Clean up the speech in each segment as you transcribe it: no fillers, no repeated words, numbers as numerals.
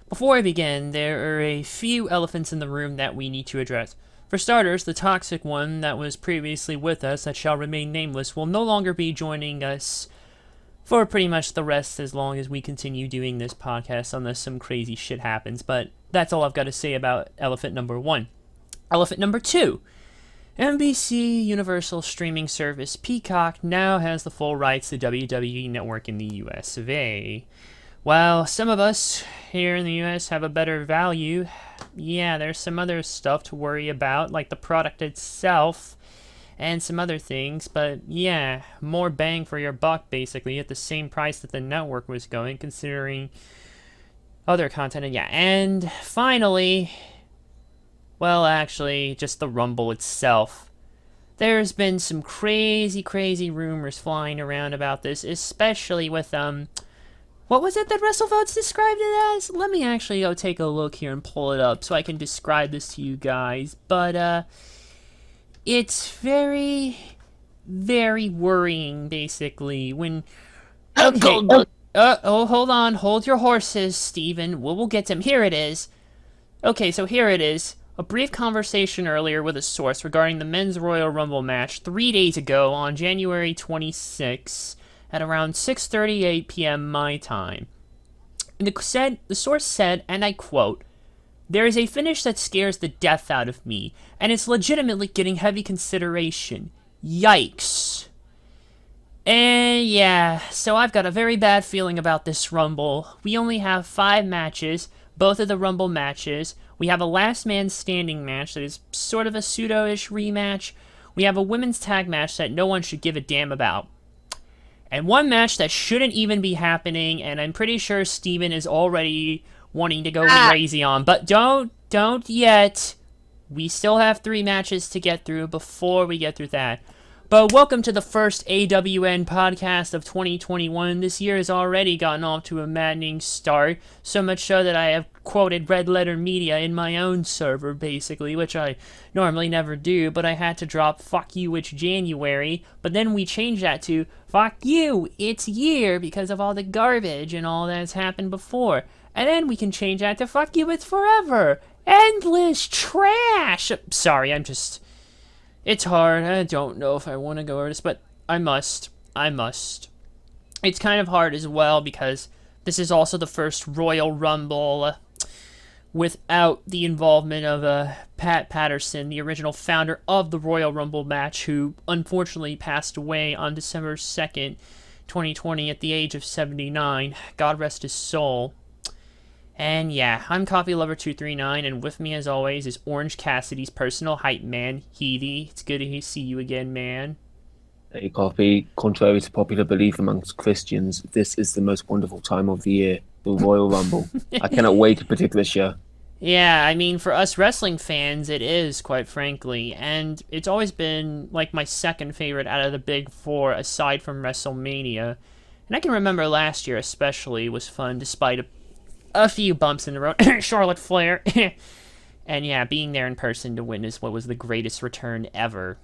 Before I begin, there are a few elephants in the room that we need to address. For starters, the toxic one that was previously with us that shall remain nameless will no longer be joining us for pretty much the rest as long as we continue doing this podcast unless some crazy shit happens. But that's all I've got to say about elephant number one. Elephant number two. NBC Universal streaming service Peacock now has the full rights to WWE Network in the US of A. While some of us here in the US have a better value, yeah, there's some other stuff to worry about, like the product itself and some other things, but yeah, more bang for your buck basically at the same price that the network was going, considering other content. And yeah, and finally, well, actually, just the Rumble itself. There's been some crazy rumors flying around about this, especially with, what was it that WrestleVotes described it as? Let me actually go take a look here and pull it up so I can describe this to you guys. But, it's very worrying, basically, when... Okay, hold on, hold your horses, Steven. We'll get to him. Here it is. Okay, so here it is. A brief conversation earlier with a source regarding the Men's Royal Rumble match 3 days ago on January 26th. At around 6:38 p.m. my time. And the source said, and I quote, "There is a finish that scares the death out of me, and it's legitimately getting heavy consideration. Yikes." And yeah, so I've got a very bad feeling about this Rumble. We only have 5 matches, both of the Rumble matches. We have a last man standing match that is sort of a pseudo-ish rematch. We have a women's tag match that no one should give a damn about. And one match that shouldn't even be happening, and I'm pretty sure Steven is already wanting to go crazy on. But don't yet. We still have 3 matches to get through before we get through that. But welcome to the first AWN podcast of 2021. This year has already gotten off to a maddening start, so much so that I have quoted Red Letter Media in my own server, basically, which I normally never do, but I had to drop "fuck you, it's January," but then we changed that to "fuck you, it's year," because of all the garbage and all that's happened before. And then we can change that to "fuck you, it's forever." Endless trash! Sorry, it's hard. I don't know if I want to go over this, but I must. It's kind of hard as well because this is also the first Royal Rumble without the involvement of Pat Patterson, the original founder of the Royal Rumble match, who unfortunately passed away on December 2nd, 2020 at the age of 79. God rest his soul. And yeah, I'm CoffeeLover239, and with me as always is Orange Cassidy's personal hype man, Heathy. It's good to see you again, man. Hey, Coffee. Contrary to popular belief amongst Christians, this is the most wonderful time of the year, the Royal Rumble. I cannot wait to predict this year. Yeah, I mean, for us wrestling fans, it is, quite frankly, and it's always been, like, my second favorite out of the big 4, aside from WrestleMania. And I can remember last year especially was fun, despite a few bumps in the road. Charlotte Flair. And yeah, being there in person to witness what was the greatest return ever.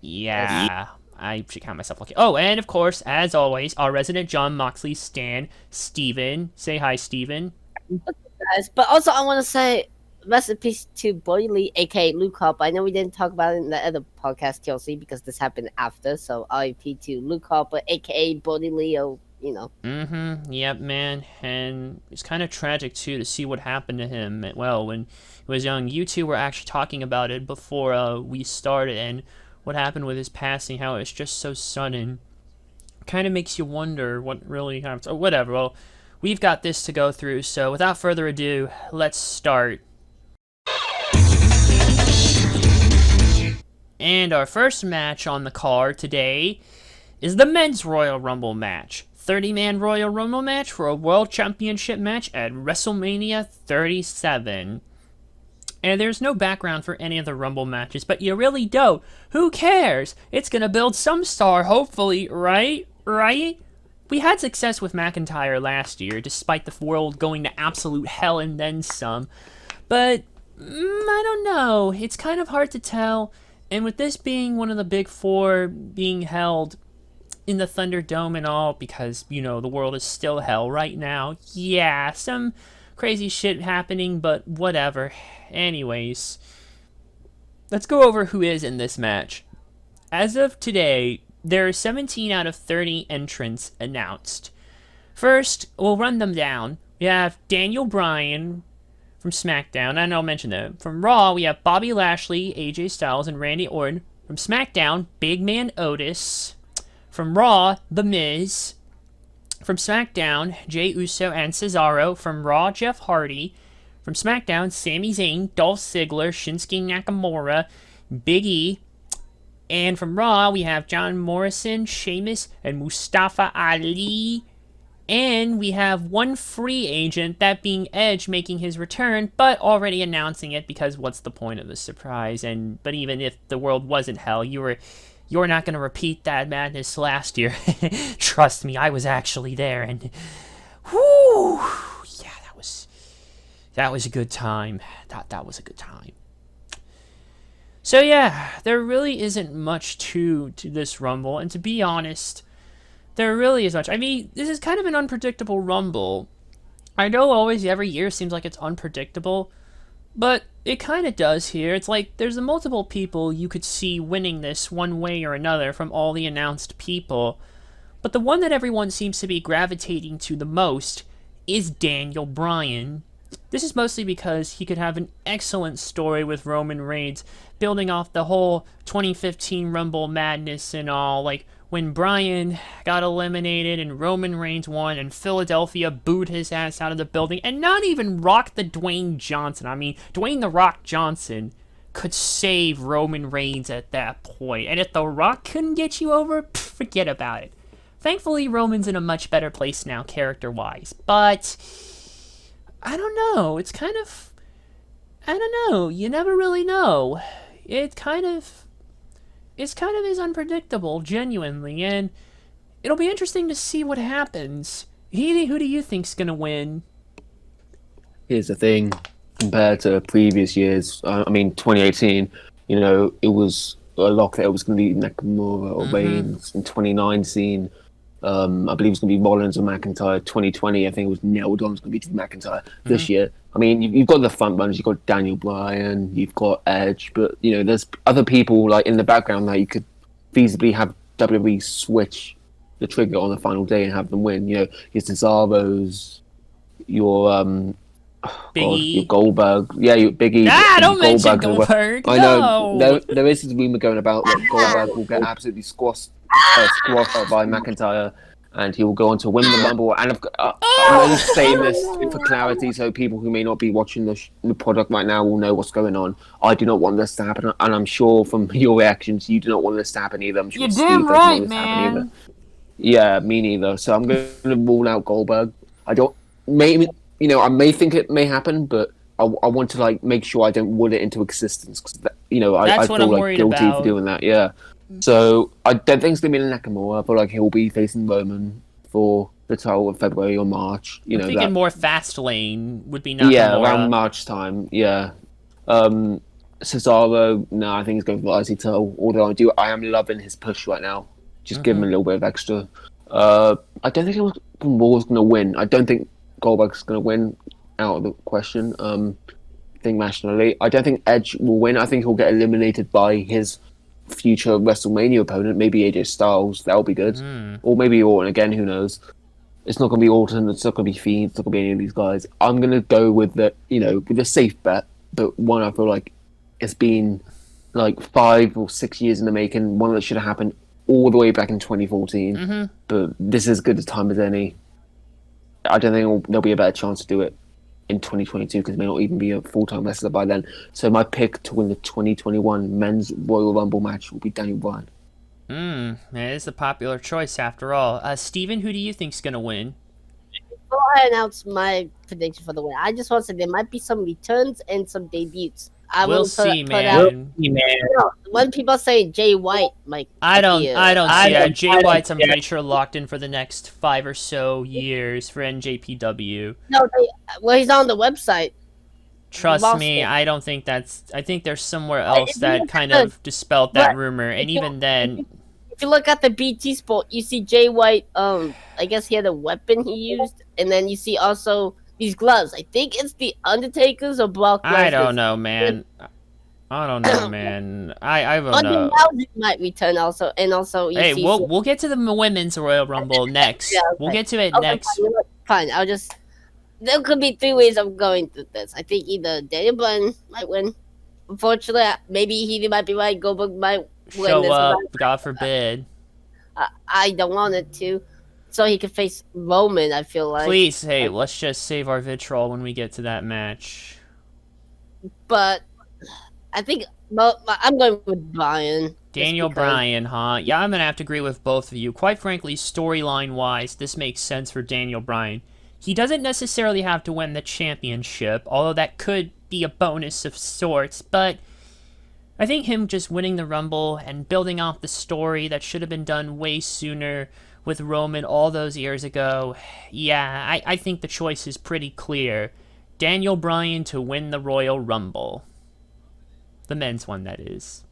Yeah, I should count myself lucky. Oh, and of course, as always, our resident John Moxley stan, Steven. Say hi, Steven. Guys, but also I want to say rest in peace to Bodie Lee, aka Luke Hop. I know we didn't talk about it in the other podcast, TLC, because this happened after. So RIP to Luke Hopper, aka Bodie Lee, you know. Yep, man. And it's kind of tragic, too, to see what happened to him. Well, when he was young, you two were actually talking about it before we started, and what happened with his passing, how it's just so sudden. Kind of makes you wonder what really happened. Oh, whatever. Well, we've got this to go through, so without further ado, let's start. And our first match on the card today is the Men's Royal Rumble match. 30-man Royal Rumble match for a World Championship match at WrestleMania 37. And there's no background for any of the Rumble matches, but you really don't. Who cares? It's gonna build some star, hopefully, right? We had success with McIntyre last year, despite the world going to absolute hell and then some. But, I don't know. It's kind of hard to tell. And with this being one of the big 4 being held in the Thunderdome and all, because, you know, the world is still hell right now. Yeah, some crazy shit happening, but whatever. Anyways, let's go over who is in this match. As of today, there are 17 out of 30 entrants announced. First, we'll run them down. We have Daniel Bryan from SmackDown. I know I'll mention that. From Raw, we have Bobby Lashley, AJ Styles, and Randy Orton. From SmackDown, Big Man Otis. From Raw, The Miz. From SmackDown, Jey Uso and Cesaro. From Raw, Jeff Hardy. From SmackDown, Sami Zayn, Dolph Ziggler, Shinsuke Nakamura, Big E. And from Raw, we have John Morrison, Sheamus, and Mustafa Ali. And we have one free agent, that being Edge, making his return, but already announcing it because what's the point of the surprise? But even if the world wasn't hell, you're not going to repeat that madness last year. Trust me, I was actually there, and whoo, yeah, that was a good time. That was a good time. So yeah, there really isn't much to this Rumble, and to be honest, there really is much. I mean, this is kind of an unpredictable Rumble. I know always every year seems like it's unpredictable, but it kind of does here. It's like there's multiple people you could see winning this one way or another from all the announced people, but the one that everyone seems to be gravitating to the most is Daniel Bryan. This is mostly because he could have an excellent story with Roman Reigns, building off the whole 2015 Rumble madness and all, like when Bryan got eliminated and Roman Reigns won and Philadelphia booed his ass out of the building, and not even Rock the Dwayne Johnson. I mean, Dwayne The Rock Johnson could save Roman Reigns at that point. And if The Rock couldn't get you over, forget about it. Thankfully, Roman's in a much better place now, character-wise. But I don't know. It's kind of, I don't know. You never really know. It kind of is unpredictable, genuinely, and it'll be interesting to see what happens. Who do you think's gonna win? Here's the thing, compared to previous years, I mean 2018, it was a lock that it was going to be Nakamura or Reigns. In 2019, I believe it's going to be Rollins or McIntyre. 2020, I think it was nailed on. It's going to be McIntyre. This year, I mean, you've got the front runners. You've got Daniel Bryan. You've got Edge. But, there's other people like in the background that you could feasibly have WWE switch the trigger on the final day and have them win. Your Cesaro's, your Goldberg. Yeah, your Big E. Don't mention Goldberg. I know. There is this rumor going about that Goldberg will get absolutely squashed by McIntyre, and he will go on to win the Rumble. And I'm only saying this for clarity, so people who may not be watching the product right now will know what's going on. I do not want this to happen, and I'm sure from your reactions, you do not want this to happen either. I'm sure You're Steve damn doesn't right, want this to happen man. either. Yeah, me neither. So I'm going to rule out Goldberg. I may think it may happen, but I want to make sure I don't will it into existence, because I feel guilty for doing that. Yeah. So I don't think it's gonna be Nakamura. I feel like he'll be facing Roman for the title of February or March. I'm thinking more Fastlane would be Nakamura. Yeah, around March time. Yeah. Cesaro, no, I think he's going for the IC title. Although I am loving his push right now. Just give him a little bit of extra. I don't think Raw's gonna win. I don't think Goldberg's gonna win, out of the question. I think nationally, I don't think Edge will win. I think he'll get eliminated by his future WrestleMania opponent, maybe AJ Styles. That'll be good. Or maybe Orton again, who knows. It's not going to be Orton, it's not going to be Fiend, it's not going to be any of these guys. I'm going to go with with a safe bet, but one I feel like it's been 5 or 6 years in the making, one that should have happened all the way back in 2014. But this is as good a time as any. I don't think there'll be a better chance to do it in 2022, because may not even be a full-time wrestler by then. So my pick to win the 2021 Men's Royal Rumble match will be Daniel Bryan. It is a popular choice after all. Steven, who do you think's gonna win? Before I announce my prediction for the win, I just want to say there might be some returns and some debuts. We'll see, man. When people say Jay White, I don't see it. Jay White's, I'm pretty sure, locked in for the next 5 or so years for NJPW. No, he's on the website. Trust me, I don't think that's. I think there's somewhere else that kind of dispelled that rumor, and even then. If you look at the BT Sport, you see Jay White. I guess he had a weapon he used, and then you see also these gloves. I think it's the Undertaker's or Brock Lesnar's. I don't know, man. I don't know, man. I don't know. Rousey might return also, and also you Hey, see. we'll get to the women's Royal Rumble next. Yeah, okay. We'll get to it Okay, next. fine. I'll just. There could be 3 ways of going through this. I think either Daniel Bryan might win. Unfortunately, maybe he might be right. Goldberg might win Show this up, one. God forbid. I don't want it to, so he can face Roman. I feel like. Please, hey, let's just save our vitriol when we get to that match. But I think I'm going with Bryan. Daniel Bryan, huh? Yeah, I'm gonna have to agree with both of you. Quite frankly, storyline-wise, this makes sense for Daniel Bryan. He doesn't necessarily have to win the championship, although that could be a bonus of sorts, but I think him just winning the Rumble and building off the story that should have been done way sooner with Roman all those years ago, yeah, I think the choice is pretty clear. Daniel Bryan to win the Royal Rumble. The men's one, that is.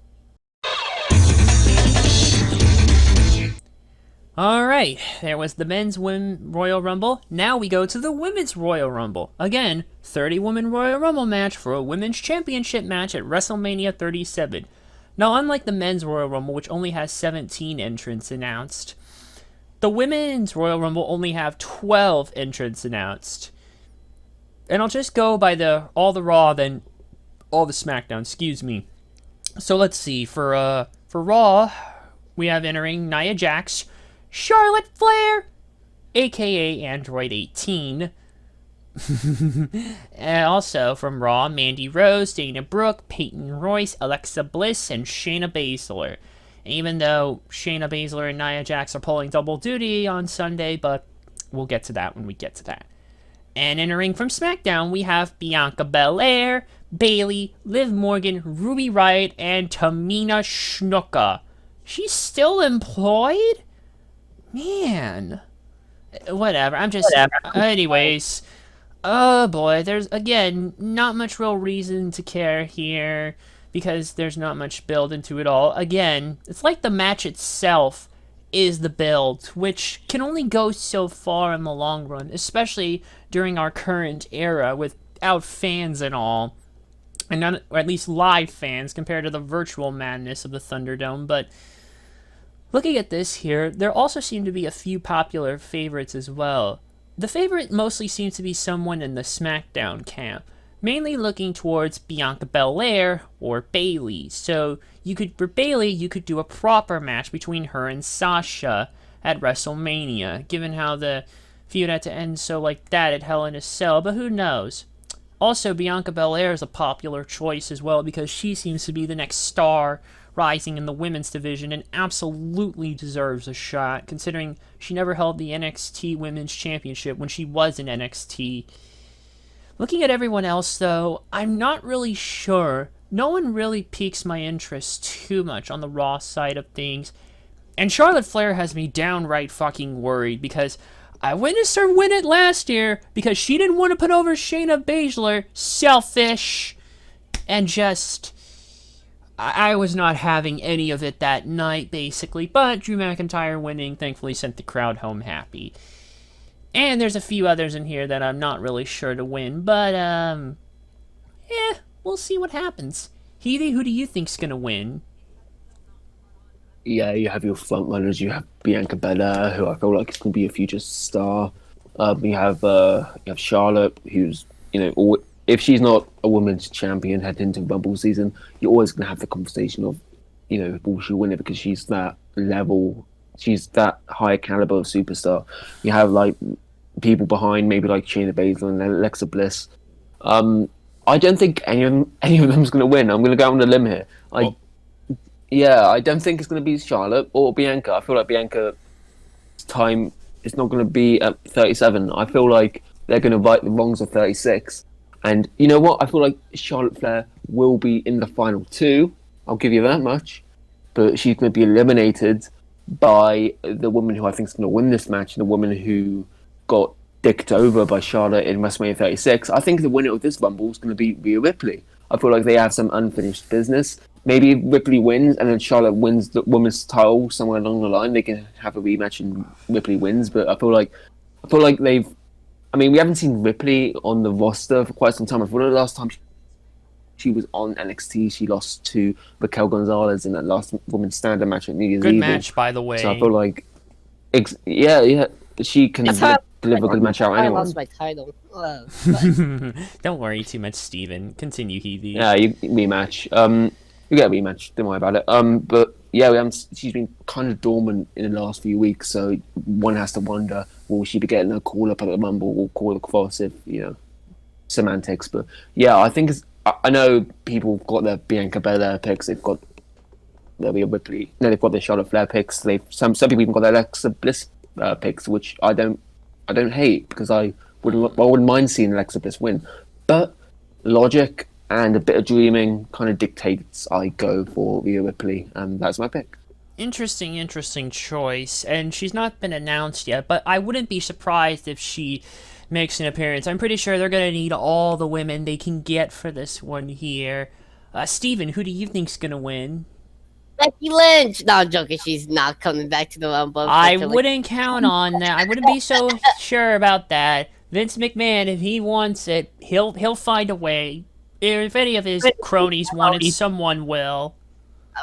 Alright, there was the men's Royal Rumble. Now we go to the women's Royal Rumble. Again, 30-woman Royal Rumble match for a women's championship match at WrestleMania 37. Now, unlike the men's Royal Rumble, which only has 17 entrants announced, the women's Royal Rumble only have 12 entrants announced. And I'll just go by all the Raw, then all the SmackDown, excuse me. So let's see, for Raw, we have entering Nia Jax, Charlotte Flair, aka Android 18. And also from Raw, Mandy Rose, Dana Brooke, Peyton Royce, Alexa Bliss, and Shayna Baszler. Even though Shayna Baszler and Nia Jax are pulling double duty on Sunday, but we'll get to that when we get to that. And entering from SmackDown, we have Bianca Belair, Bayley, Liv Morgan, Ruby Riott, and Tamina Snuka. She's still employed? Man. Whatever, anyways. Oh boy, there's, again, not much real reason to care here, because there's not much build into it all. Again, it's like the match itself is the build, which can only go so far in the long run, especially during our current era without fans and all, and not, or at least live fans compared to the virtual madness of the Thunderdome. But looking at this here, there also seem to be a few popular favorites as well. The favorite mostly seems to be someone in the SmackDown camp, mainly looking towards Bianca Belair or Bayley. So for Bayley, you could do a proper match between her and Sasha at WrestleMania, given how the feud had to end so like that at Hell in a Cell, but who knows. Also, Bianca Belair is a popular choice as well because she seems to be the next star rising in the women's division and absolutely deserves a shot, considering she never held the NXT Women's Championship when she was in NXT. Looking at everyone else, though, I'm not really sure. No one really piques my interest too much on the Raw side of things. And Charlotte Flair has me downright fucking worried because I witnessed her win it last year because she didn't want to put over Shayna Baszler. Selfish. And just, I was not having any of it that night, basically. But Drew McIntyre winning thankfully sent the crowd home happy. And there's a few others in here that I'm not really sure to win, but, we'll see what happens. Healy, who do you think's gonna win? Yeah, you have your front runners. You have Bianca Belair, who I feel like is going to be a future star. You have Charlotte, who's, if she's not a women's champion heading into Rumble season, you're always going to have the conversation of, will she win it because she's that level, she's that high caliber of superstar. You have like people behind, maybe like Shayna Baszler and Alexa Bliss. I don't think any of them's going to win. I'm going to go on a limb here. I don't think it's going to be Charlotte or Bianca. I feel like Bianca's time is not going to be at 37. I feel like they're going to right the wrongs of 36. And you know what? I feel like Charlotte Flair will be in the final 2. I'll give you that much. But she's going to be eliminated by the woman who I think is going to win this match, the woman who got dicked over by Charlotte in WrestleMania 36. I think the winner of this Rumble is going to be Rhea Ripley. I feel like they have some unfinished business. Maybe if Ripley wins and then Charlotte wins the women's title somewhere along the line, they can have a rematch and Ripley wins. But I feel like they've I mean, we haven't seen Ripley on the roster for quite some time. I thought the last time she was on NXT, she lost to Raquel Gonzalez in that last women's standard match at New Year's Good Eve. match, by the way. So I feel like, yeah, she can That's how deliver a good match out I anyway. lost my title. Don't worry too much, Steven. Continue, Heavy. Yeah, rematch. You get a rematch. Don't worry about it. But yeah, she's been kind of dormant in the last few weeks, so one has to wonder: will she be getting a call up at the Rumble? Or call it false if semantics. But yeah, I think I know people have got their Bianca Belair picks. They've got their Rhea Ripley. No, they've got their Charlotte Flair picks. Some people even got their Alexa Bliss picks, which I don't hate because I wouldn't mind seeing Alexa Bliss win. But logic and a bit of dreaming kind of dictates I go for Rhea Ripley, and that's my pick. Interesting choice. And she's not been announced yet, but I wouldn't be surprised if she makes an appearance. I'm pretty sure they're going to need all the women they can get for this one here. Steven, who do you think's going to win? Becky Lynch. No, I'm joking. She's not coming back to the Rumble. I wouldn't count on that. I wouldn't be so sure about that. Vince McMahon, if he wants it, he'll find a way. If any of his cronies want it, someone will.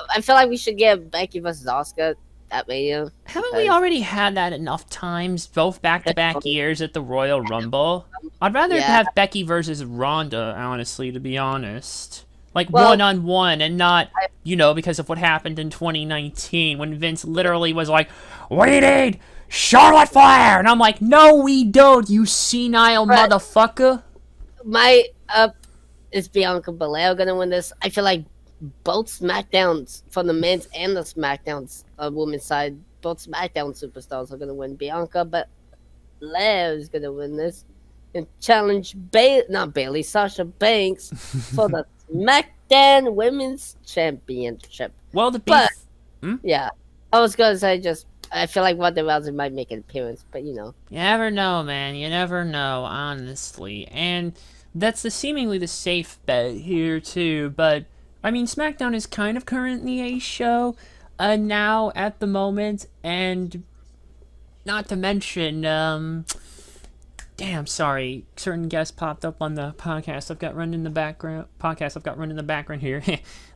I feel like we should get Becky versus Asuka at Mania. Haven't we already had that enough times, both back-to-back years at the Royal Rumble? I'd rather have Becky versus Ronda, honestly, to be honest. Like, one-on-one, and not, because of what happened in 2019, when Vince literally was like, "We need Charlotte Flair!" And I'm like, "No, we don't, you senile motherfucker." My is Bianca Belair gonna win this? I feel like both SmackDowns, from the men's and the SmackDowns women's side, both SmackDown superstars are gonna win. Bianca, but Belair is gonna win this and challenge Sasha Banks for the SmackDown Women's Championship. Well, yeah, I was gonna say I feel like Ronda Rousey might make an appearance, but You never know, man. You never know, honestly. And that's seemingly the safe bet here, too. But, I mean, SmackDown is kind of currently a show now at the moment. And not to mention, damn, sorry. Certain guests popped up on the podcast I've got running in the background here.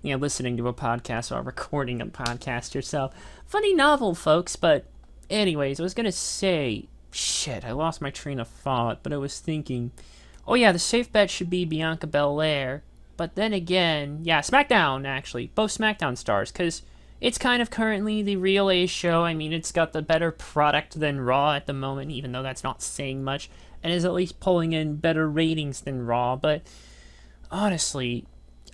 Listening to a podcast while recording a podcast yourself. Funny novel, folks. But anyways, I was going to say, shit, I lost my train of thought. But I was thinking, oh yeah, the safe bet should be Bianca Belair. But then again, yeah, SmackDown, actually. Both SmackDown stars, because it's kind of currently the real A show. I mean, it's got the better product than Raw at the moment, even though that's not saying much, and is at least pulling in better ratings than Raw. But honestly,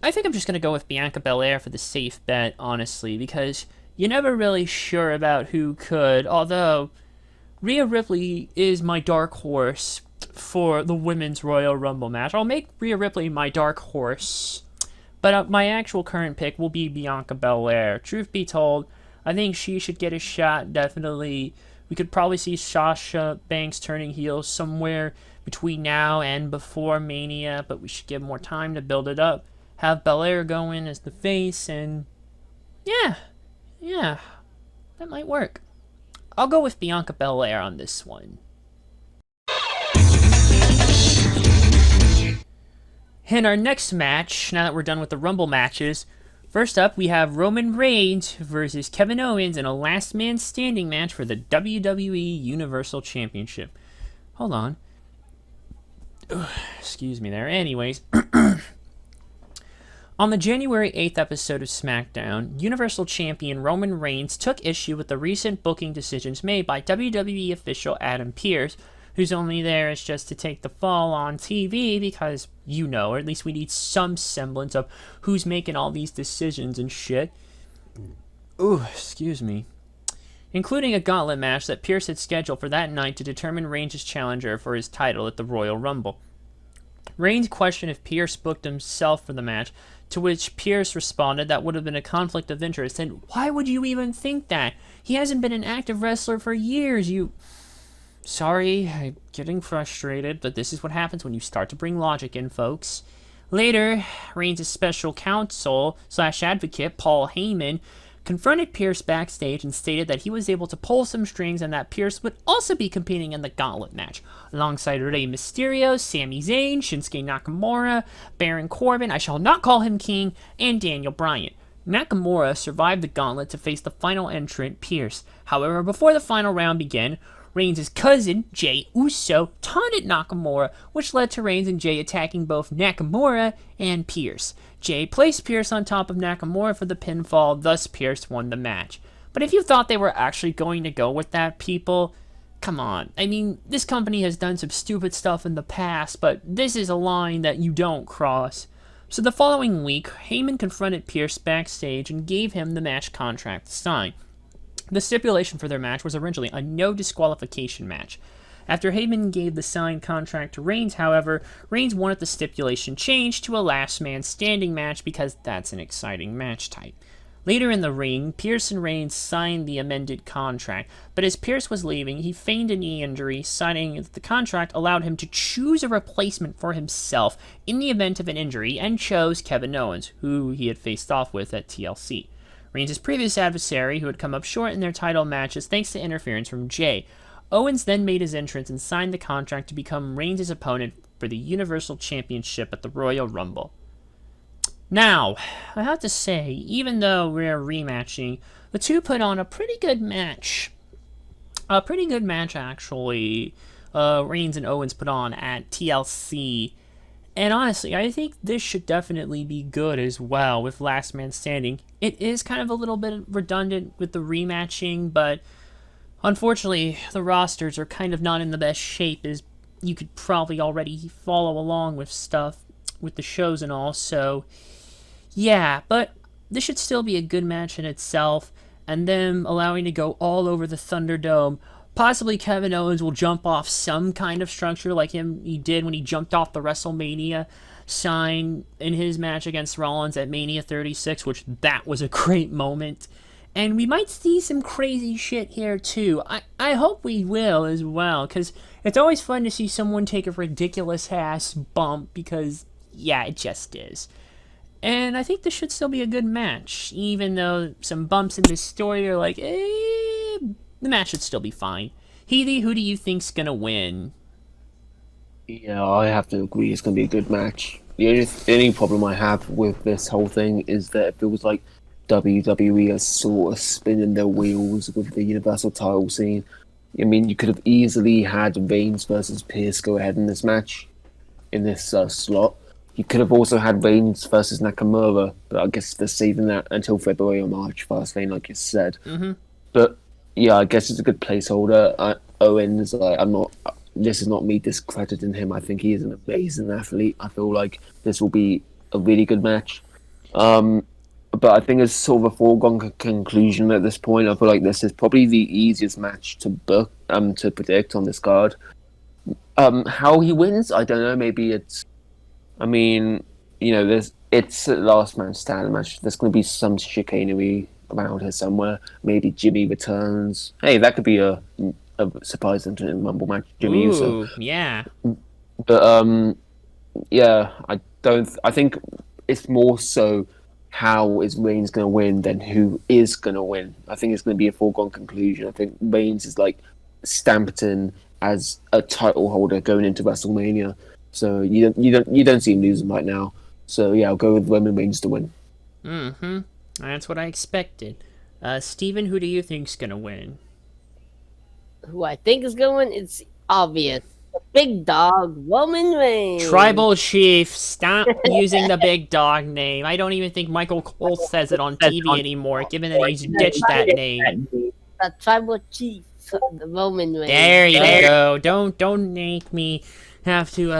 I think I'm just going to go with Bianca Belair for the safe bet, honestly, because you're never really sure about who could, although Rhea Ripley is my dark horse for the Women's Royal Rumble match. I'll make Rhea Ripley my dark horse, but my actual current pick will be Bianca Belair. Truth be told, I think she should get a shot, definitely. We could probably see Sasha Banks turning heel somewhere between now and before Mania, but we should give more time to build it up. Have Belair go in as the face, and yeah, that might work. I'll go with Bianca Belair on this one. In our next match, now that we're done with the Rumble matches, first up we have Roman Reigns versus Kevin Owens in a last man standing match for the WWE Universal Championship. Hold on. Ugh, excuse me there. Anyways, on the January 8th episode of SmackDown, Universal Champion Roman Reigns took issue with the recent booking decisions made by WWE official Adam Pearce, who's only there as just to take the fall on TV because, or at least we need some semblance of who's making all these decisions and shit. Ooh, excuse me. Including a gauntlet match that Pearce had scheduled for that night to determine Reigns' challenger for his title at the Royal Rumble. Reigns questioned if Pearce booked himself for the match, to which Pearce responded that would have been a conflict of interest, and why would you even think that? He hasn't been an active wrestler for years, Sorry, I'm getting frustrated, but this is what happens when you start to bring logic in, folks. Later, Reigns' special counsel / advocate, Paul Heyman, confronted Pierce backstage and stated that he was able to pull some strings and that Pierce would also be competing in the Gauntlet match, alongside Rey Mysterio, Sami Zayn, Shinsuke Nakamura, Baron Corbin, I shall not call him King, and Daniel Bryan. Nakamura survived the Gauntlet to face the final entrant, Pierce. However, before the final round began, Reigns' cousin, Jey Uso, taunted Nakamura, which led to Reigns and Jey attacking both Nakamura and Pierce. Jey placed Pierce on top of Nakamura for the pinfall, thus Pierce won the match. But if you thought they were actually going to go with that, people, come on. I mean, this company has done some stupid stuff in the past, but this is a line that you don't cross. So the following week, Heyman confronted Pierce backstage and gave him the match contract to sign. The stipulation for their match was originally a no disqualification match. After Heyman gave the signed contract to Reigns, however, Reigns wanted the stipulation changed to a last man standing match because that's an exciting match type. Later in the ring, Pierce and Reigns signed the amended contract, but as Pierce was leaving, he feigned a knee injury, citing that the contract allowed him to choose a replacement for himself in the event of an injury, and chose Kevin Owens, who he had faced off with at TLC. Reigns' previous adversary, who had come up short in their title matches thanks to interference from Jey. Owens then made his entrance and signed the contract to become Reigns' opponent for the Universal Championship at the Royal Rumble. Now, I have to say, even though we're rematching, the two put on a pretty good match. A pretty good match, actually, Reigns and Owens put on at TLC. And honestly, I think this should definitely be good as well with Last Man Standing. It is kind of a little bit redundant with the rematching, but unfortunately, the rosters are kind of not in the best shape, as you could probably already follow along with stuff, with the shows and all, so yeah, but this should still be a good match in itself, and them allowing to go all over the Thunderdome. Possibly Kevin Owens will jump off some kind of structure like he did when he jumped off the WrestleMania sign in his match against Rollins at Mania 36, which that was a great moment. And we might see some crazy shit here too. I hope we will as well, because it's always fun to see someone take a ridiculous-ass bump, because, yeah, it just is. And I think this should still be a good match, even though some bumps in this story are like, the match should still be fine. Healy, who do you think's gonna win? Yeah, I have to agree. It's going to be a good match. The only problem I have with this whole thing is that it feels like WWE is sort of spinning their wheels with the Universal title scene. I mean, you could have easily had Reigns versus Pierce go ahead in this match, in this slot. You could have also had Reigns versus Nakamura, but I guess they're saving that until February or March, Fastlane, like you said. Mm-hmm. But yeah, I guess it's a good placeholder. Owens, this is not me discrediting him. I think he is an amazing athlete. I feel like this will be a really good match. But I think it's sort of a foregone conclusion at this point. I feel like this is probably the easiest match to book, to predict on this card. How he wins, I don't know. Maybe it's, I mean, it's a last man standing match. There's going to be some chicanery around here somewhere. Maybe Jimmy returns. Hey, that could be a surprise into the Rumble match. Jimmy Uso. Yeah. But yeah, I think it's more so how is Reigns going to win than who is going to win. I think it's going to be a foregone conclusion. I think Reigns is like stamped in as a title holder going into WrestleMania. So you don't see him losing right now. So yeah, I'll go with Roman Reigns to win. Mm-hmm. That's what I expected. Steven, who do you think's gonna win? Who I think is going, it's obvious. The big dog, Roman Reigns. Tribal Chief, stop using the big dog name. I don't even think Michael Cole says it on TV anymore, given that he's ditched that name. The Tribal Chief, the Roman Reigns. There you go. Don't make me have to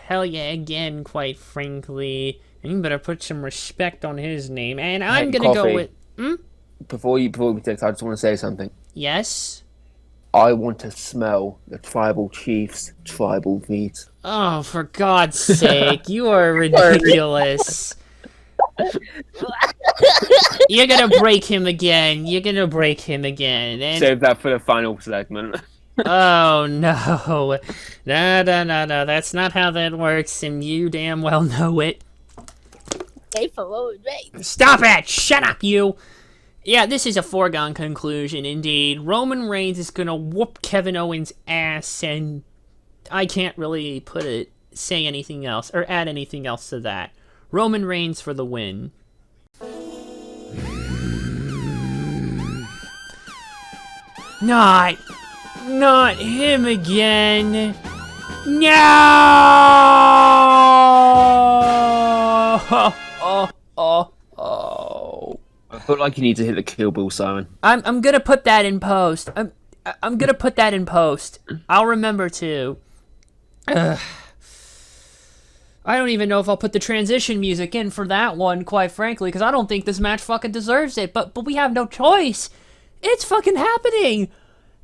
hell yeah again, quite frankly. And you better put some respect on his name. And I'm gonna go with... Before we predict, I just want to say something. Yes? I want to smell the Tribal Chief's tribal meat. Oh, for God's sake, you are ridiculous. You're gonna break him again. And... Save that for the final segment. Oh, no. No. That's not how that works, and you damn well know it. Okay, for Roman Reigns. Stop it! Shut up, you! Yeah, this is a foregone conclusion, indeed. Roman Reigns is gonna whoop Kevin Owens' ass, and I can't really say anything else, or add anything else to that. Roman Reigns for the win. Not him again. No! I feel like you need to hit the Kill Bill siren. I'm gonna put that in post. I'm gonna put that in post. I'll remember to. Ugh. I don't even know if I'll put the transition music in for that one, quite frankly, because I don't think this match fucking deserves it. But we have no choice. It's fucking happening.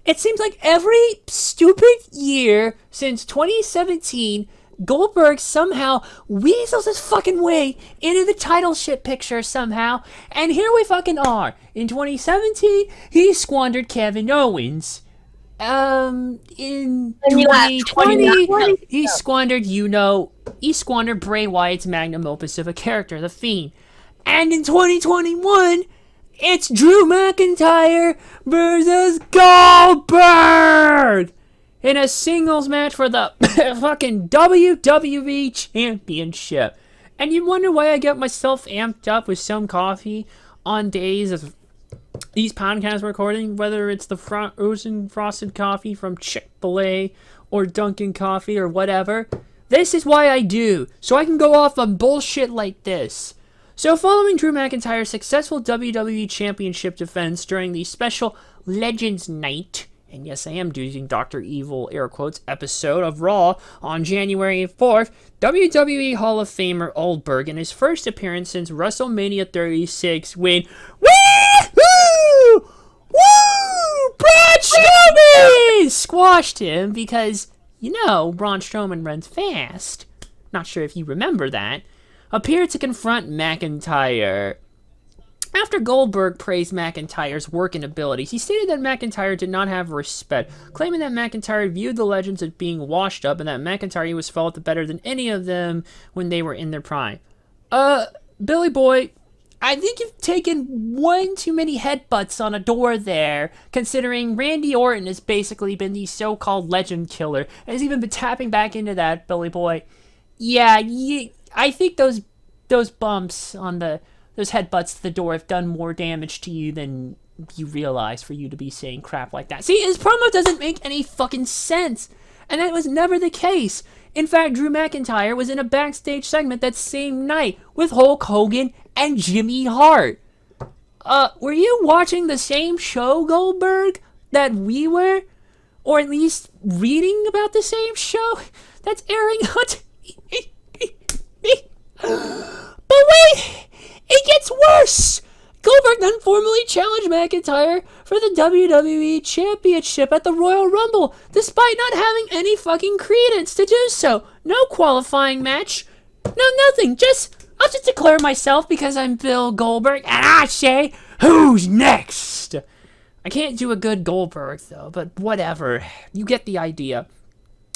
It seems like every stupid year since 2017, Goldberg somehow weasels his fucking way into the title shit picture somehow. And here we fucking are. In 2017, he squandered Kevin Owens. In 2020, he squandered Bray Wyatt's magnum opus of a character, The Fiend. And in 2021, it's Drew McIntyre versus Goldberg in a singles match for the fucking WWE Championship. And you wonder why I get myself amped up with some coffee on days of these podcast recording, whether it's the frozen frosted coffee from Chick-fil-A or Dunkin' Coffee or whatever. This is why I do, so I can go off on bullshit like this. So following Drew McIntyre's successful WWE Championship defense during the special Legends Night, and yes, I am using Dr. Evil air quotes, episode of Raw on January 4th, WWE Hall of Famer Goldberg, in his first appearance since WrestleMania 36, when Woo! Braun Strowman squashed him because, Braun Strowman runs fast. Not sure if you remember that. Appeared to confront McIntyre. After Goldberg praised McIntyre's work and abilities, he stated that McIntyre did not have respect, claiming that McIntyre viewed the Legends as being washed up and that McIntyre was felt better than any of them when they were in their prime. Billy Boy, I think you've taken one too many headbutts on a door there, considering Randy Orton has basically been the so-called legend killer, and has even been tapping back into that, Billy Boy. Yeah, I think those bumps on those headbutts to the door have done more damage to you than you realize for you to be saying crap like that. See, his promo doesn't make any fucking sense, and that was never the case. In fact, Drew McIntyre was in a backstage segment that same night with Hulk Hogan and Jimmy Hart. Were you watching the same show, Goldberg, that we were? Or at least reading about the same show that's airing on But wait! It gets worse! Goldberg then formally challenged McIntyre for the WWE Championship at the Royal Rumble, despite not having any fucking credence to do so. No qualifying match. No, nothing. I'll just declare myself because I'm Bill Goldberg, and I say, who's next? I can't do a good Goldberg, though, but whatever. You get the idea.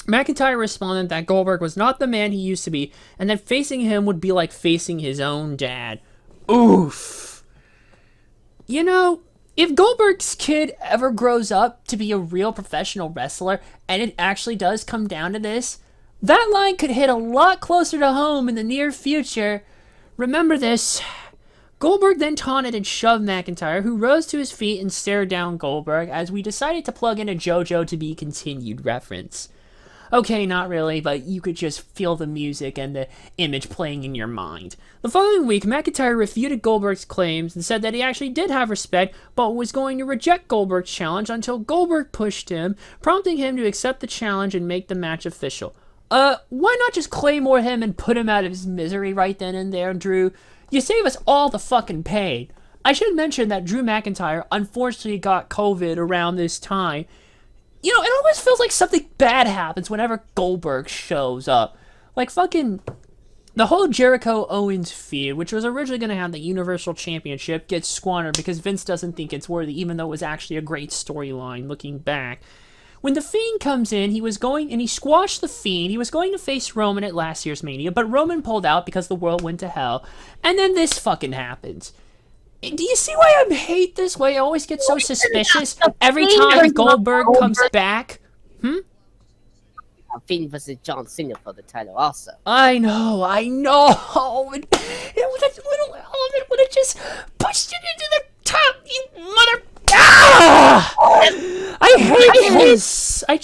McIntyre responded that Goldberg was not the man he used to be, and that facing him would be like facing his own dad. Oof. If Goldberg's kid ever grows up to be a real professional wrestler, and it actually does come down to this, that line could hit a lot closer to home in the near future. Remember this. Goldberg then taunted and shoved McIntyre, who rose to his feet and stared down Goldberg, as we decided to plug in a JoJo to be continued reference. Okay, not really, but you could just feel the music and the image playing in your mind. The following week, McIntyre refuted Goldberg's claims and said that he actually did have respect, but was going to reject Goldberg's challenge until Goldberg pushed him, prompting him to accept the challenge and make the match official. Why not just Claymore him and put him out of his misery right then and there, Drew? You save us all the fucking pain. I should mention that Drew McIntyre unfortunately got COVID around this time. It always feels like something bad happens whenever Goldberg shows up. Like fucking the whole Jericho-Owens feud, which was originally going to have the Universal Championship, gets squandered because Vince doesn't think it's worthy, even though it was actually a great storyline looking back. When The Fiend comes in, he squashed The Fiend. He was going to face Roman at last year's Mania, but Roman pulled out because the world went to hell. And then this fucking happens. Do you see why I hate this? Why I always get so suspicious every time Goldberg comes back? Finn versus John Cena for the title also. I know. It would have just pushed it into the top, you mother. Ah! I hate this. I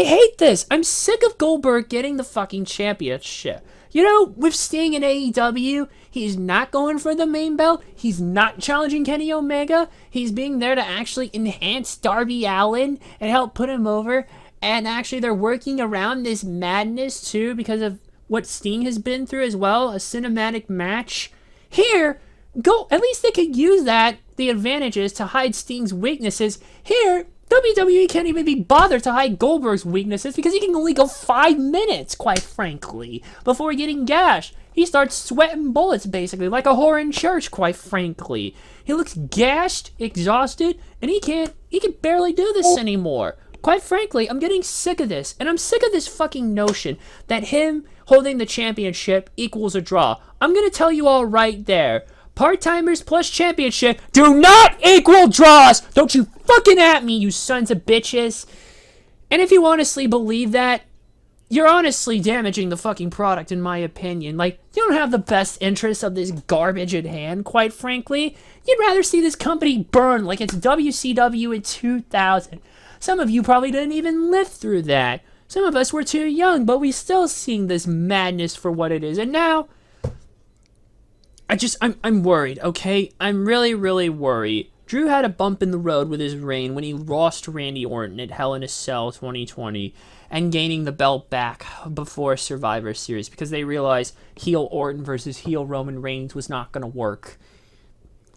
hate this. I'm sick of Goldberg getting the fucking championship. You know, with Sting in AEW, he's not going for the main belt. He's not challenging Kenny Omega. He's being there to actually enhance Darby Allin and help put him over. And actually, they're working around this madness, too, because of what Sting has been through as well, a cinematic match. Here, at least they could use that, the advantages, to hide Sting's weaknesses. Here, WWE can't even be bothered to hide Goldberg's weaknesses because he can only go 5 minutes, quite frankly, before getting gashed. He starts sweating bullets, basically, like a whore in church, quite frankly. He looks gashed, exhausted, and he can barely do this anymore. Quite frankly, I'm getting sick of this, and I'm sick of this fucking notion that him holding the championship equals a draw. I'm gonna tell you all right there. Part-timers plus championship do not equal draws! Don't you fucking at me, you sons of bitches! And if you honestly believe that, you're honestly damaging the fucking product, in my opinion. Like, you don't have the best interests of this garbage at hand, quite frankly. You'd rather see this company burn like it's WCW in 2000. Some of you probably didn't even live through that. Some of us were too young, but we still seeing this madness for what it is. And now, I'm worried, okay? I'm really, really worried. Drew had a bump in the road with his reign when he lost to Randy Orton at Hell in a Cell 2020 and gaining the belt back before Survivor Series because they realized heel Orton versus heel Roman Reigns was not going to work.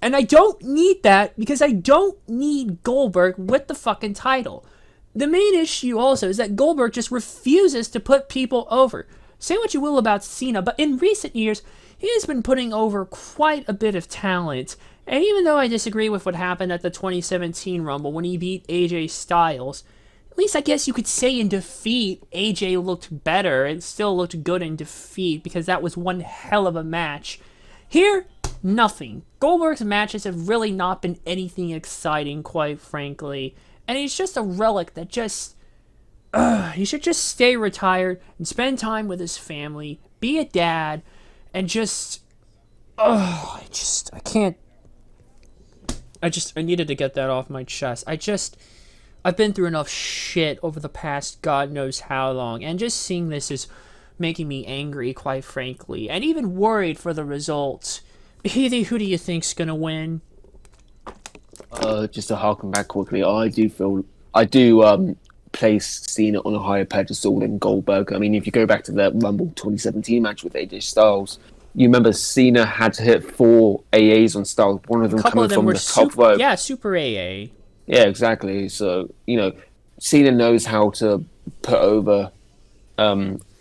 And I don't need that because I don't need Goldberg with the fucking title. The main issue also is that Goldberg just refuses to put people over. Say what you will about Cena, but in recent years, he has been putting over quite a bit of talent. And even though I disagree with what happened at the 2017 Rumble when he beat AJ Styles, at least I guess you could say in defeat, AJ looked better and still looked good in defeat because that was one hell of a match. Here, nothing. Goldberg's matches have really not been anything exciting, quite frankly. And he's just a relic that just... he should just stay retired and spend time with his family, be a dad, and just... I can't... I needed to get that off my chest. I've been through enough shit over the past God knows how long, and just seeing this is making me angry, quite frankly, and even worried for the results. Heathy, who do you think's gonna win? Just to harken back quickly, I do place Cena on a higher pedestal than Goldberg. I mean, if you go back to the Rumble 2017 match with AJ Styles, you remember Cena had to hit 4 AAs on Styles, one of them coming from the top rope. Yeah, super AA. Yeah, exactly. So, Cena knows how to put over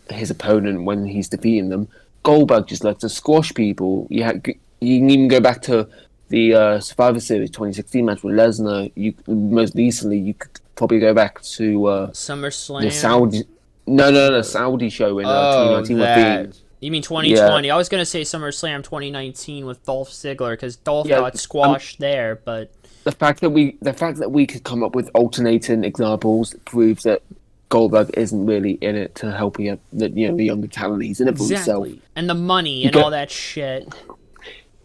his opponent when he's defeating them. Goldberg just likes to squash people. You can even go back to the Survivor Series 2016 match with Lesnar. Most recently, you could probably go back to SummerSlam. The Saudi. No, Saudi show in 2019 with Fiend. You mean 2020? Yeah. I was gonna say SummerSlam 2019 with Dolph Ziggler because Dolph got squashed there, but the fact that we could come up with alternating examples proves that Goldberg isn't really in it to help the younger talent. He's in it for himself. And the money and all that shit.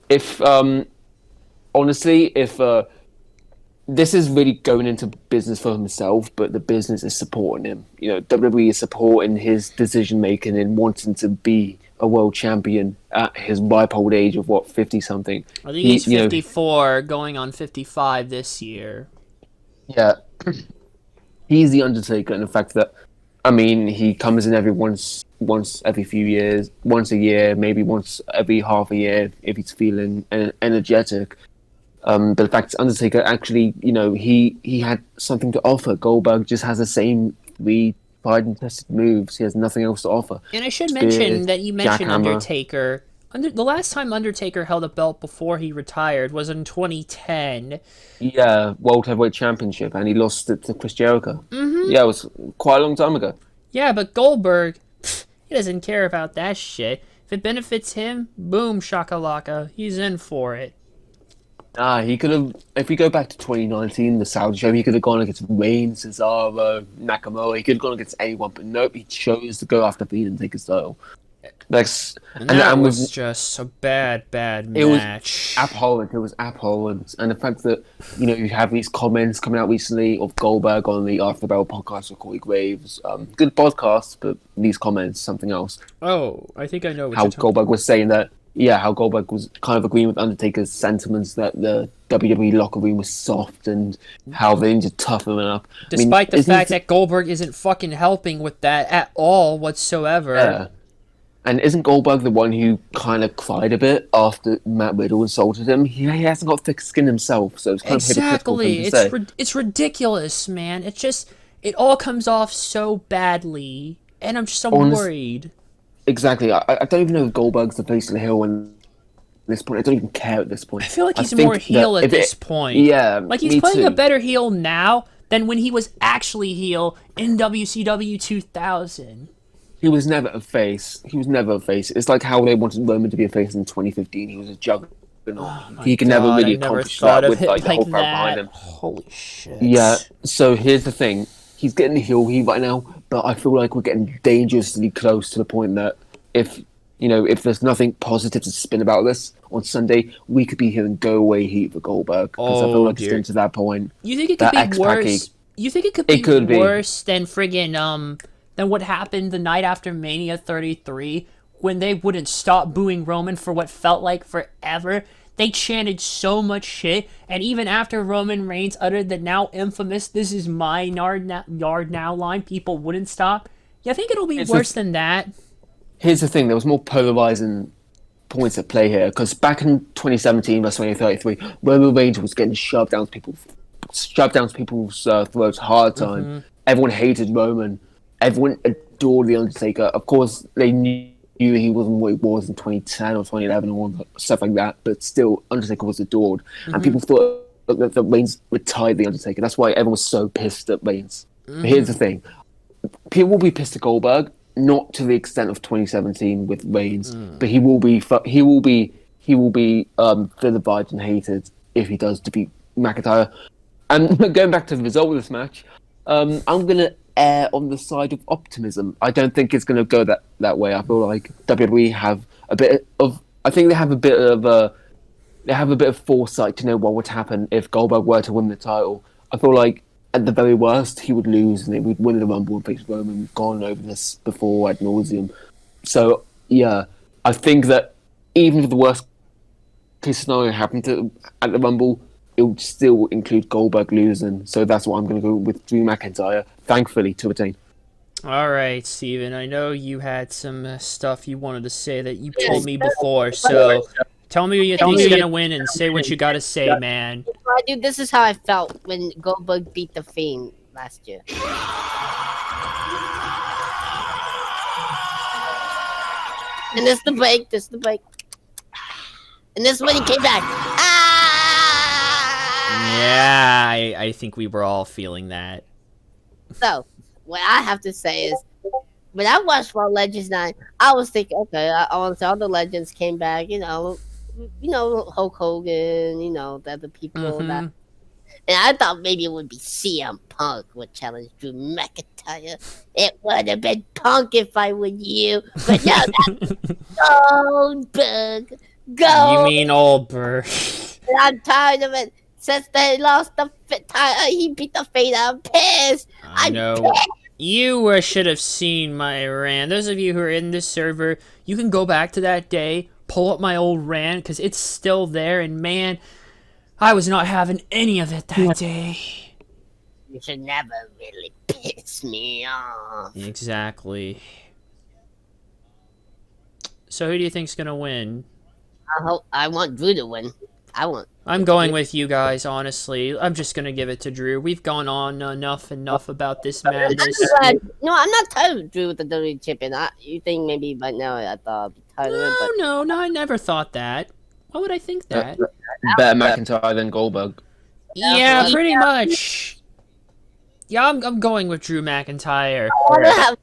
If honestly, this is really going into business for himself, but the business is supporting him. WWE is supporting his decision making and wanting to be a world champion at his ripe old age of 50-something. I think he's 54, going on 55 this year. Yeah, he's the Undertaker, and the fact that he comes in once every few years, once a year, maybe once every half a year if he's feeling energetic. But the fact that Undertaker actually, he had something to offer. Goldberg just has the same three tried and tested moves. He has nothing else to offer. And I should mention that you mentioned Undertaker. The last time Undertaker held a belt before he retired was in 2010. Yeah, World Heavyweight Championship, and he lost it to Chris Jericho. Mm-hmm. Yeah, it was quite a long time ago. Yeah, but Goldberg, he doesn't care about that shit. If it benefits him, boom, shakalaka, he's in for it. He could have. If we go back to 2019, the Saudi show, he could have gone against Reigns, Cesaro, Nakamura. He could have gone against anyone, but nope, he chose to go after Fiend and take his title. That was just a bad match. Abhorrent. It was abhorrent, and the fact that you have these comments coming out recently of Goldberg on the After the Bell podcast with Corey Graves. Good podcast, but these comments something else. Oh, I think I know what how Goldberg was saying that. Yeah, how Goldberg was kind of agreeing with Undertaker's sentiments that the WWE locker room was soft and how they need to toughen him up. Despite the fact that Goldberg isn't fucking helping with that at all whatsoever. Yeah. And isn't Goldberg the one who kind of cried a bit after Matt Riddle insulted him? He hasn't got thick skin himself, so it's kind of hypocritical thing to say. It's ridiculous, man. It all comes off so badly, and I'm just so worried. Exactly. I don't even know if Goldberg's the face of the heel at this point. I don't even care at this point. I feel like he's more heel at this point. Yeah, like he's playing a better heel now than when he was actually heel in WCW 2000. He was never a face. It's like how they wanted Roman to be a face in 2015. He was a juggernaut. He could never really accomplish that with the whole crowd behind him. Holy shit. Yeah, so here's the thing. He's getting the heel heat right now, but I feel like we're getting dangerously close to the point that if there's nothing positive to spin about this on Sunday, we could be hearing go away heat for Goldberg. Because I feel like it's getting to that point. You think it could be worse? You think it could be worse than friggin' than what happened the night after Mania 33 when they wouldn't stop booing Roman for what felt like forever? They chanted so much shit, and even after Roman Reigns uttered the now infamous "This is my yard now" line, people wouldn't stop. You think it'll be worse than that? Here's the thing: there was more polarizing points at play here, because back in 2017, WrestleMania 33, Roman Reigns was getting shoved down people's throats hard time. Mm-hmm. Everyone hated Roman. Everyone adored The Undertaker. Of course, they knew he wasn't what he was in 2010 or 2011 or stuff like that, but still, Undertaker was adored. Mm-hmm. And people thought that Reigns retired The Undertaker. That's why everyone was so pissed at Reigns. Mm-hmm. But here's the thing. People will be pissed at Goldberg, not to the extent of 2017 with Reigns, but he will be vilified and hated if he does defeat McIntyre. And going back to the result of this match, I'm going to err on the side of optimism. I don't think it's going to go that way. I feel like WWE have a bit of foresight to know what would happen if Goldberg were to win the title. I feel like at the very worst he would lose and he would win the Rumble and face Roman. We've gone over this before ad nauseum. So yeah, I think that even if the worst case scenario happened at the Rumble, it would still include Goldberg losing. So that's what I'm going to go with Drew McIntyre, thankfully, to retain. All right, Steven, I know you had some stuff you wanted to say that you told me before, so tell me who you think is going to win and say what you got to say, man. Dude, this is how I felt when Goldberg beat The Fiend last year. And this is the break. And this is when he came back. Yeah, I think we were all feeling that. So, what I have to say is, when I watched Raw Legends 9, I was thinking, okay, all the legends came back, Hulk Hogan, the other people that. And I thought maybe it would be CM Punk would challenge Drew McIntyre. It would have been Punk if I were you, but no, that's Goldberg. You mean Goldberg? I'm tired of it. Since they lost the title, he beat the Fiend. I'm pissed. I know. You should have seen my rant. Those of you who are in this server, you can go back to that day, pull up my old rant, because it's still there, and man, I was not having any of it that day. You should never really piss me off. Exactly. So who do you think's gonna win? I want Drew to win. I'm going with you guys, honestly. I'm just gonna give it to Drew. We've gone on enough about this madness. No, I'm not tired of Drew with the WWE champion. You think maybe by now I thought I'd be tired of it, but... No, I never thought that. Why would I think that? Better McIntyre than Goldberg. Yeah, pretty much. Yeah, I'm going with Drew McIntyre. I want to have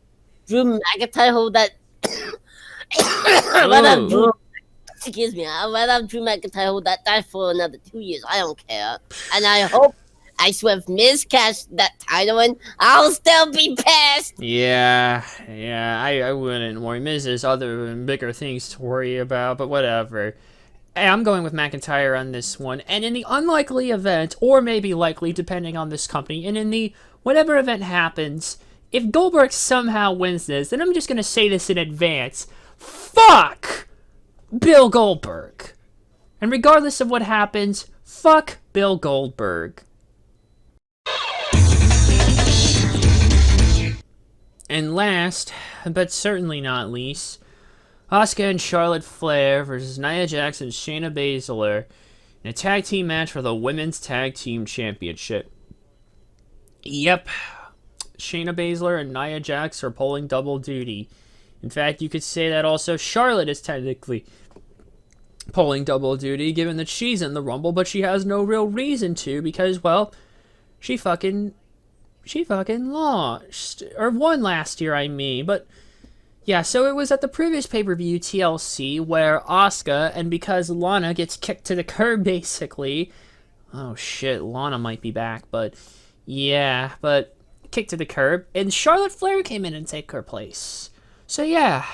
Drew McIntyre hold that... excuse me, I'd rather have Drew McIntyre hold that title for another 2 years. I don't care. And I hope, I swear, if Miz cash that title in, I'll still be pissed. Yeah, I wouldn't worry. Miz has other and bigger things to worry about, but whatever. Hey, I'm going with McIntyre on this one. And in the unlikely event, or maybe likely, depending on this company, and in the whatever event happens, if Goldberg somehow wins this, then I'm just going to say this in advance. Fuck Bill Goldberg. And regardless of what happens, fuck Bill Goldberg. And last, but certainly not least, Asuka and Charlotte Flair versus Nia Jax and Shayna Baszler in a tag team match for the Women's Tag Team Championship. Yep, Shayna Baszler and Nia Jax are pulling double duty. In fact, you could say that also Charlotte is technically pulling double duty, given that she's in the Rumble, but she has no real reason to, because, well, she fucking lost. Or won last year, I mean. But, yeah, so it was at the previous pay-per-view, TLC, where Asuka, and because Lana gets kicked to the curb, basically. Oh, shit, Lana might be back, but, yeah, but kicked to the curb. And Charlotte Flair came in and took her place. So, yeah.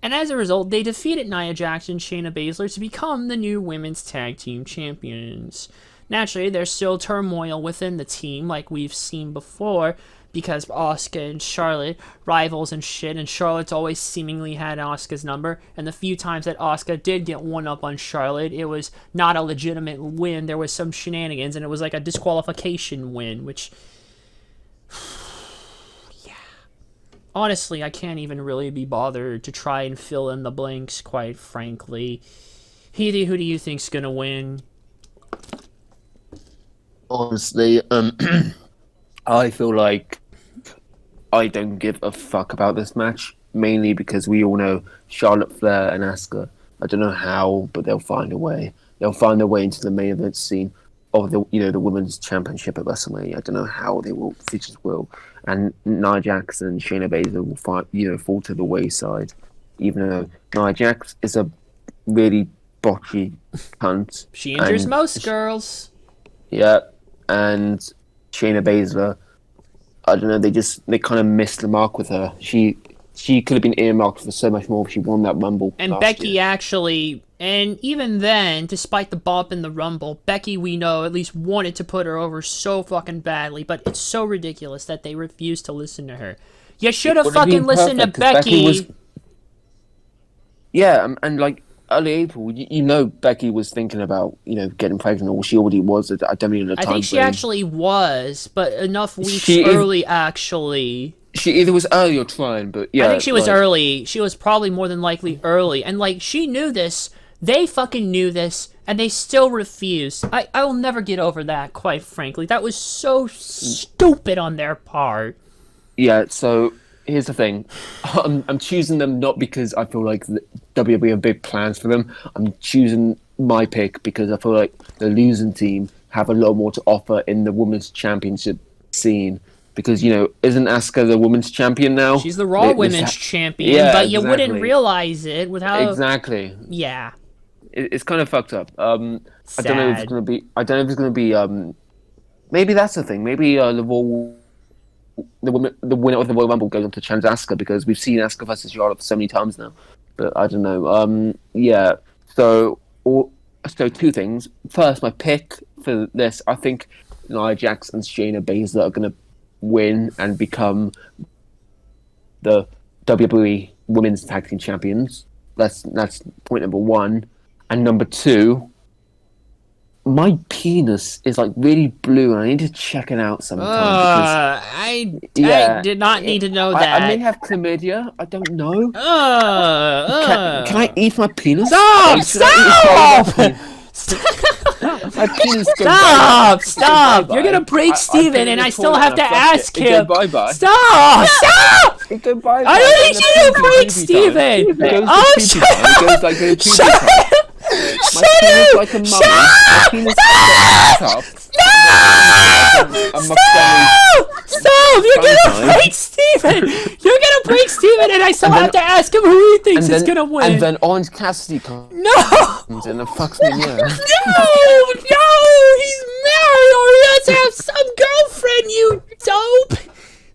And as a result, they defeated Nia Jax and Shayna Baszler to become the new Women's Tag Team Champions. Naturally, there's still turmoil within the team, like we've seen before, because Asuka and Charlotte, rivals and shit, and Charlotte's always seemingly had Asuka's number, and the few times that Asuka did get one up on Charlotte, it was not a legitimate win. There was some shenanigans, and it was like a disqualification win, which... yeah. Honestly, I can't even really be bothered to try and fill in the blanks, quite frankly. Heaty, who do you think's gonna win? Honestly, I feel like I don't give a fuck about this match, mainly because we all know Charlotte Flair and Asuka. I don't know how, but they'll find a way. They'll find their way into the main event scene of the women's championship at WrestleMania. I don't know how they will. They just will. And Nia Jax and Shayna Baszler will fall to the wayside, even though Nia Jax is a really botchy cunt. She injures most girls. Yeah. And Shayna Baszler, I don't know, they kind of missed the mark with her. She could have been earmarked for so much more if she won that Rumble. And Becky year. Actually, and even then, despite the bump in the Rumble, Becky, we know, at least wanted to put her over so fucking badly, but it's so ridiculous that they refuse to listen to her. You should have fucking listened to Becky. Yeah, and like, early April, Becky was thinking about, getting pregnant, or she already was. I don't even know the time. I think she actually was, but enough weeks early, actually. She either was early or trying, but yeah. I think she was early. She was probably more than likely early. And, she knew this. They fucking knew this, and they still refused. I will never get over that, quite frankly. That was so stupid on their part. Yeah, so... here's the thing. I'm choosing them not because I feel like the WWE have big plans for them. I'm choosing my pick because I feel like the losing team have a lot more to offer in the women's championship scene. Because, isn't Asuka the women's champion now? She's the Raw women's champion, yeah, but you wouldn't realize it without... Exactly. Yeah. It's kind of fucked up. I don't know if it's going to be... maybe that's the thing. Maybe the winner of the Royal Rumble goes on to challenge Asuka, because we've seen Asuka versus Charlotte so many times now. But I don't know. Yeah. So two things. First, my pick for this, I think Nia Jax and Shayna Baszler are going to win and become the WWE Women's Tag Team Champions. That's point number one. And number two, my penis is really blue, and I need to check it out sometime. I did not need to know that. I may have chlamydia. I don't know. Can I eat my penis? Stop! My penis. Stop! You're gonna break Steven, and I still have to ask him. Bye-bye. Stop! Bye-bye. I don't think you're gonna break Steven. Oh, shut up! My penis like a mummy. My penis like a top. Stop! You're gonna break Steven! You're gonna break Steven, and I still have to ask him who he thinks is gonna win. And then Orange Cassidy comes No! and fucks me in the ass. No! He's married, or he has to have some girlfriend, you dope!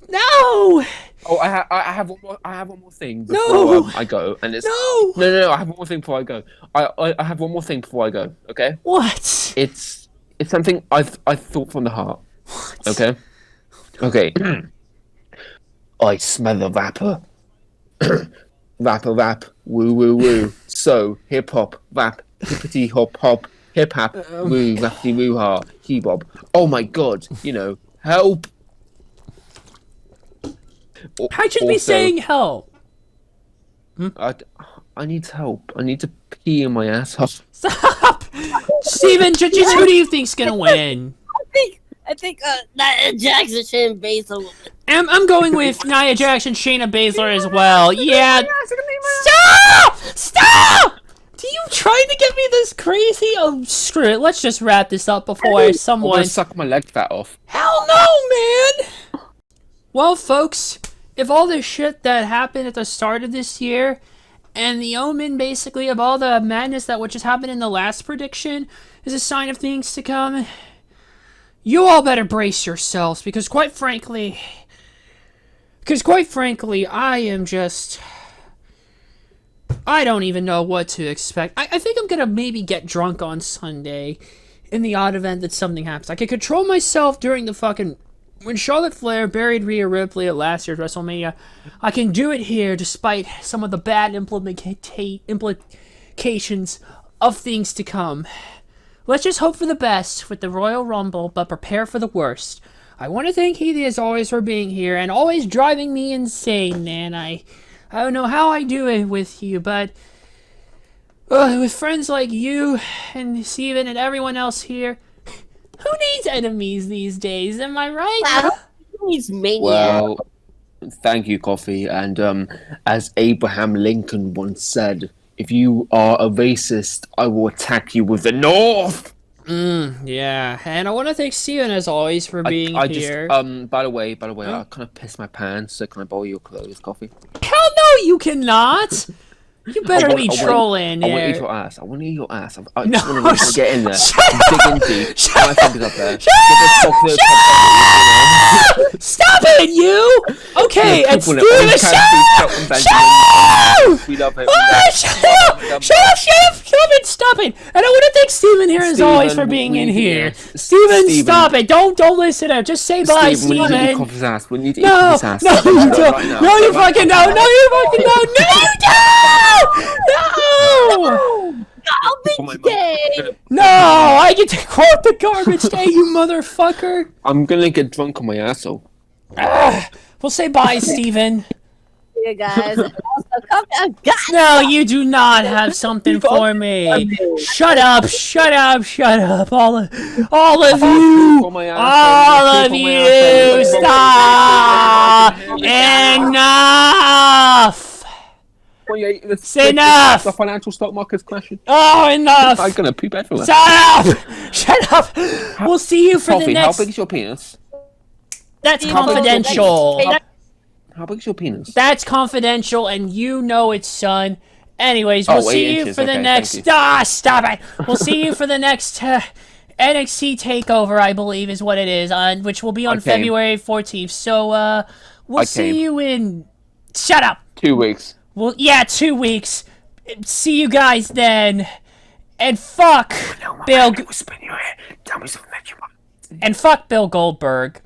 No! Oh, I have one more thing before I go, and it's no. I have one more thing before I go. I have one more thing before I go. Okay. What? It's something I thought from the heart. What? Okay. Okay. I smell the vapor. Vapor, woo, woo, woo. So hip hop, vap, hippity hop hop, hip hop, woo, rappity woo ha, he bob. Oh my god! Help. I should be saying help. I need help. I need to pee in my ass off. Stop! Steven, who do you think's gonna win? I think Nia Jackson, Shayna Baszler. I'm going with Nia Jackson, Shayna Baszler as well. Yeah. Stop! Stop! Do you trying to get me this crazy? Oh, screw it. Let's just wrap this up before someone. I'm gonna suck my leg fat off. Hell no, man! Well, folks, if all this shit that happened at the start of this year and the omen, basically, of all the madness that just happened in the last prediction is a sign of things to come, you all better brace yourselves, because quite frankly, I am just... I don't even know what to expect. I think I'm gonna maybe get drunk on Sunday in the odd event that something happens. I can control myself during the fucking... When Charlotte Flair buried Rhea Ripley at last year's WrestleMania, I can do it here despite some of the bad implications of things to come. Let's just hope for the best with the Royal Rumble, but prepare for the worst. I want to thank Heath as always for being here and always driving me insane, man. I don't know how I do it with you, but with friends like you and Steven and everyone else here, who needs enemies these days? Am I right? Wow, who needs maniacs? Well, thank you, Coffee. And as Abraham Lincoln once said, if you are a racist, I will attack you with the North. Yeah. And I want to thank Steven as always for being here. By the way, I kind of pissed my pants, so can I borrow your clothes, Coffee? Hell no, you cannot! You better be trolling. I want to eat your ass. I want to eat your ass. I No, just want to get in there. shut Dig up! in deep. Shut My fingers up there. Shut Stop it, you! Okay, and Steven, shut up! We love it. Shut up! Stop it! And I want to thank Steven here as always for being in here. Steven, stop it! Don't listen to him. Just say bye, Steven. We need to eat Coffee's ass. We need to eat No, Coffee's ass. no, you don't. No, you fucking don't. No, you fucking don't. No, you don't! No! Garbage day! No, I get to quote the garbage day, you motherfucker. I'm gonna get drunk on my asshole. We'll say bye, Steven. You guys. Also, come God. No, you do not have something for me. Shut up, all of you. All of you, stop! Enough! It's enough! The financial stock market's crashing. Oh, enough! I'm gonna poop everywhere. Shut up! We'll see you for Coffee, the next... how big is your penis? That's confidential. How big is your penis? That's confidential, and you know it, son. Anyways, we'll see you for the next... stop it! We'll see you for the next NXT TakeOver, I believe is what it is, which will be on February 14th. So, we'll see you in... Shut up! 2 weeks. Well, yeah, 2 weeks. See you guys then. And fuck Bill... Tell me something that you want. And fuck Bill Goldberg.